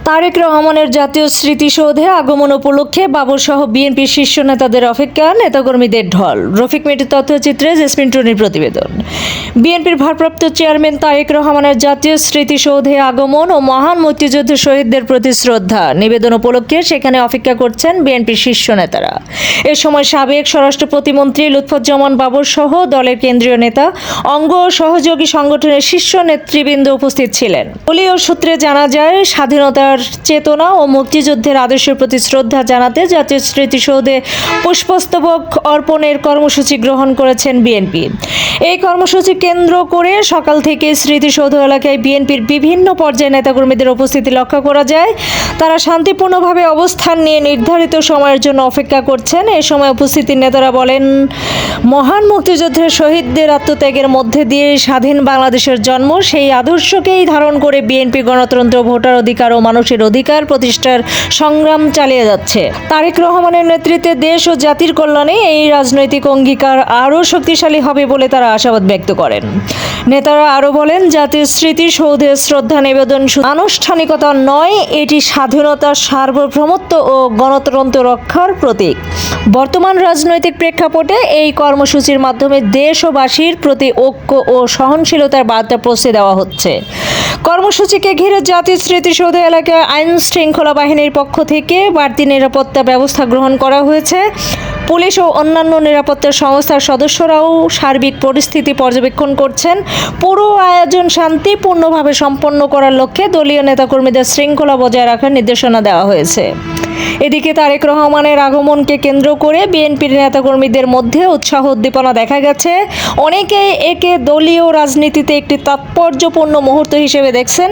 তারেক রহমানের জাতীয় স্মৃতিসৌধে আগমন উপলক্ষে বাবরসহ বিএনপির শীর্ষ নেতাদের অপেক্ষা, নেতাকর্মীদের ঢল। রফিক মেটির তথ্যচিত্রে জেসমিন টুনির প্রতিবেদন। বিএনপির ভারপ্রাপ্ত চেয়ারম্যান তারেক রহমানের জাতীয় স্মৃতিসৌধে আগমন ও মহান মুক্তিযুদ্ধের শহীদদের প্রতি শ্রদ্ধা নিবেদন উপলক্ষে সেখানে অপেক্ষা করছেন বিএনপির শীর্ষ নেতারা। এ সময় সাবেক স্বরাষ্ট্র প্রতিমন্ত্রী লুৎফুজ্জামান বাবরসহ দলের কেন্দ্রীয় নেতা, অঙ্গ ও সহযোগী সংগঠনের শীর্ষ নেতৃবৃন্দ উপস্থিত ছিলেন। দলীয় সূত্রে জানা যায়, স্বাধীনতার চেতনা ও মুক্তিযুদ্ধের আদর্শের প্রতি শ্রদ্ধা জানাতে জাতীয় স্মৃতিসৌধে পুষ্পস্তবক অর্পণের কর্মসূচি গ্রহণ করেছেন বিএনপি। এই কর্মসূচি কেন্দ্র করে সকাল থেকে স্মৃতিসৌধ এলাকায় বিএনপির বিভিন্ন পর্যায়ে নেতাকর্মীদের উপস্থিতি লক্ষ্য করা যায়। তারা শান্তিপূর্ণভাবে অবস্থান নিয়ে নির্ধারিত সময়ের জন্য অপেক্ষা করছেন। এ সময় উপস্থিত নেতারা বলেন, মহান মুক্তিযুদ্ধের শহীদদের আত্মত্যাগের মধ্যে দিয়ে স্বাধীন বাংলাদেশের জন্ম। সেই আদর্শকেই ধারণ করে বিএনপি গণতন্ত্র, ভোটার অধিকার ও মানুষের অধিকার প্রতিষ্ঠার সংগ্রাম চালিয়ে যাচ্ছে। তারেক রহমানের নেতৃত্বে দেশ ও জাতির কল্যাণে এই রাজনৈতিক অঙ্গীকার আরও শক্তিশালী হবে বলে তারা আশাবাদ ব্যক্ত করেন। নেতারা আরও বলেন, জাতীয় স্মৃতিসৌধে শ্রদ্ধা নিবেদন শুধু আনুষ্ঠানিকতা নয়, এটি স্বাধীনতার সার্বভৌমত্ব ও গণতন্ত্র রক্ষার প্রতীক। বর্তমান রাজনৈতিক প্রেক্ষাপটে এই কর্মসূচির মাধ্যমে দেশবাসীর প্রতি ঐক্য ও সহনশীলতার বার্তা পৌঁছে দেওয়া হচ্ছে। কর্মসূচিকে ঘিরে জাতীয় স্মৃতিসৌধ এলাকায় আইন শৃঙ্খলা বাহিনীর পক্ষ থেকে বাড়তি নিরাপত্তা ব্যবস্থা গ্রহণ করা হয়েছে। পুলিশ ও অন্যান্য নিরাপত্তা সংস্থার সদস্যরাও সার্বিক পরিস্থিতি পর্যবেক্ষণ করছেন। পুরো আয়োজন শান্তিপূর্ণভাবে সম্পন্ন করার লক্ষ্যে দলীয় নেতাকর্মীদের শৃঙ্খলা বজায় রাখার নির্দেশনা দেওয়া হয়েছে। এদিকে তারেক রহমানের আগমনকে কেন্দ্র করে বিএনপির নেতাকর্মীদের মধ্যে উৎসাহ উদ্দীপনা দেখা গেছে। অনেকেই একে দলীয় রাজনীতিতে একটি তাৎপর্যপূর্ণ মুহূর্ত হিসেবে দেখছেন।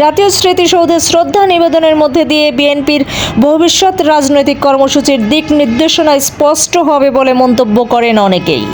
জাতীয় স্মৃতিসৌধে শ্রদ্ধা নিবেদনের মধ্যে দিয়ে বিএনপির ভবিষ্যৎ রাজনৈতিক কর্মসূচির দিক নির্দেশনা স্পষ্ট হবে বলে মন্তব্য করেন অনেকেই।